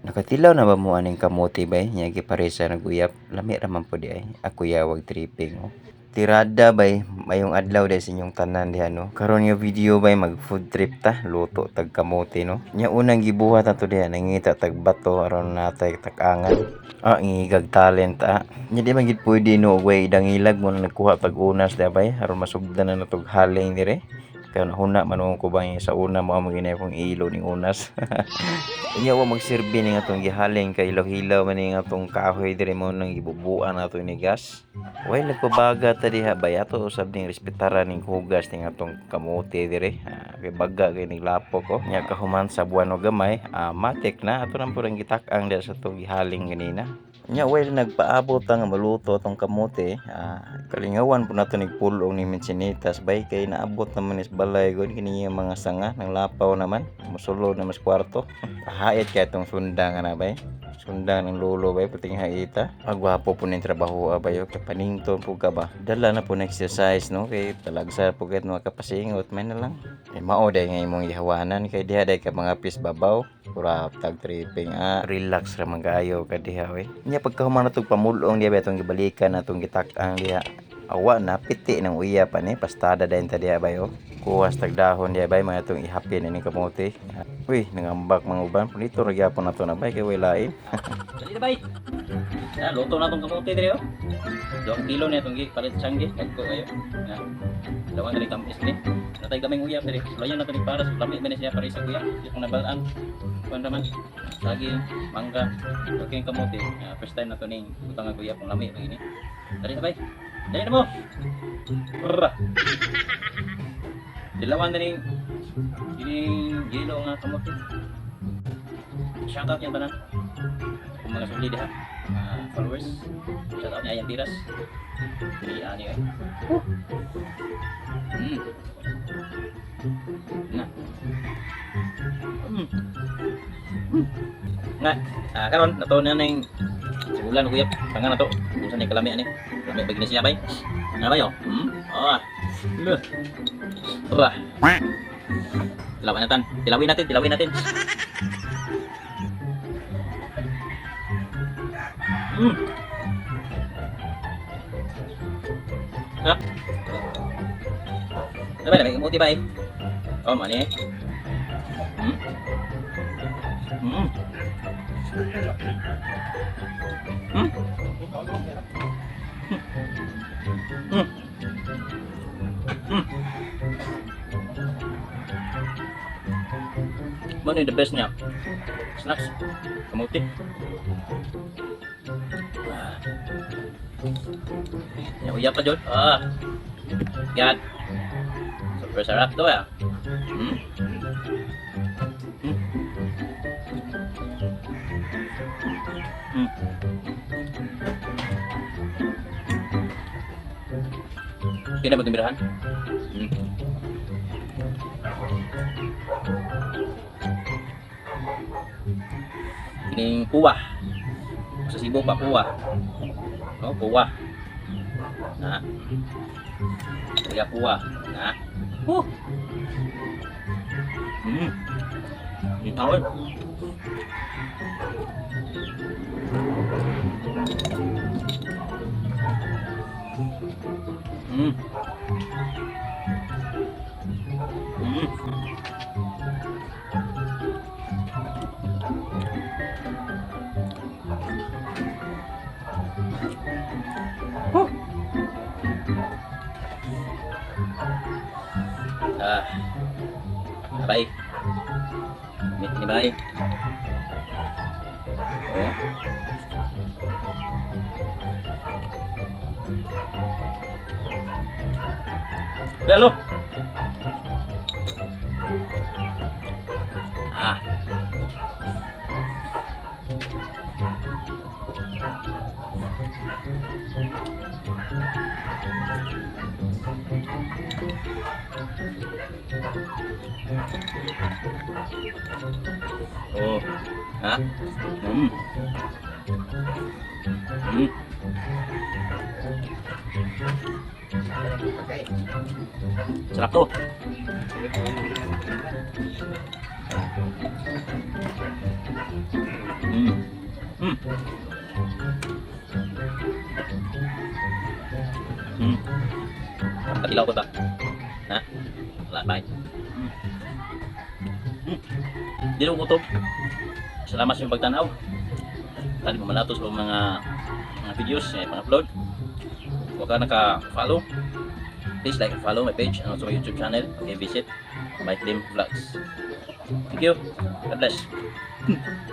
Nakatilaw na ba mo aning kamote bay? Nya giparesa naguyap. Lami ra man po di ay. Ako yawag tripping oh. Tirada bay, mayong adlaw day sa inyong tanan diha no. Karon nga video bay mag food trip ta, luto tag kamote no. Nya unang gibuhat ato diha nangita tag bato aron natay takangan. Ngigag talent Nya di man gid pwede no way dangilag mo na nagkuha tag unas diha bay aron masugdan na natog haling dire. Kaya nahuna man ko ba sa una mo amo ginay kong ilo ning unas. Unya wa magsirbi ning atong gihaling kay hilaw-hilaw man ning atong kahoy dire mo nang gibubuan nato ni gas. Way nagpabaga ta diha bay ato usab ning respetaran ning hugas ning atong kamote dire. Kay baga kay ning lapok ko. Nya kahuman sa buwan o gamay, matik na ato nang purang gitak-ang diha sa atong gihaling ganina. Nya way nagpaabot nga maluto tong kamote, kalingawan po nato nigpulong ni Minsinitas bay kay naabot naman is balay gud kini mga sanga ng lapaw naman mosulod na mas kwarto. Hait kay tong sunda nga na bay. Sunda ng lolo bay puting haita. Agwapo po ning trabaho bay kay panington po ka ba. Dala na po na exercise no kay talagsa po ket no kapasingot man na lang. Mao day nga imong gihawanan kay diha day ka mga pis babaw. Pura tag tripping relax ra man kaayo ka diha we. Nya pagkahuman natog pamulong diha betong gibalikan natong gitak-ang diha. Awa na piti ng uyap ani pastada dayon ta diha bayo. Kuwas tag dahon diha bay mga tong ihapin ani kamote. Uy, nangambak mga uban punito ra gyapon nato na bay kay way lain. Dali na bay. Luto na tong kamote dire oh. 2 kilo na itong palit sanggi dagko kayo. Dawan dali tamis ni. Natay gamay uyap dire. Layan na tani para sa lami man siya para sa uyap. Yung nabalaan. Kuan naman. Lagi mangga. Okay kamote. First time na to ning utang ang uyap kung lami begini. Dali na bay. Dali na mo. Brr. Dilawan na ning gilo nga kamote. Shoutout yan tanan. Kung mga suli diha. Followers. Shoutout niya yung tiras. Hindi ani eh. Na. Nga, karon nato na ning sigulan uyap. Tangan na to. Usan ni kalami ani. Kalami bagni siya bay. Nga ba yo? Wah. Tilawin natin. Tilawin natin. Ha? Ano ba? May kamuti ba eh? Oh, mani. Mana yung the best niya? Snacks. Kamuti. Uyap pa dyan. Yan. Super sarap to ya. Hindi na ba tumirahan? Ini kuah. Sa Cebu pa kuah. Oh, kuah. Nah. Kuya kuah. Nah. Tawon. Baik. Ini baik. Oh. Lalu. Oh, ha? Sarap to. Mm. Mm. Mm. Patilaw ko ba? Ha? Wala ba? Mm. Mm. Di rin kutob. Salamat sa inyong pagtanaw. Tadi mo malatos sa mga videos na pang-upload. Huwag ka naka-follow. Please like and follow my page and also my YouTube channel. Okay, visit Mike Lim Vlogs. Thank you. God bless.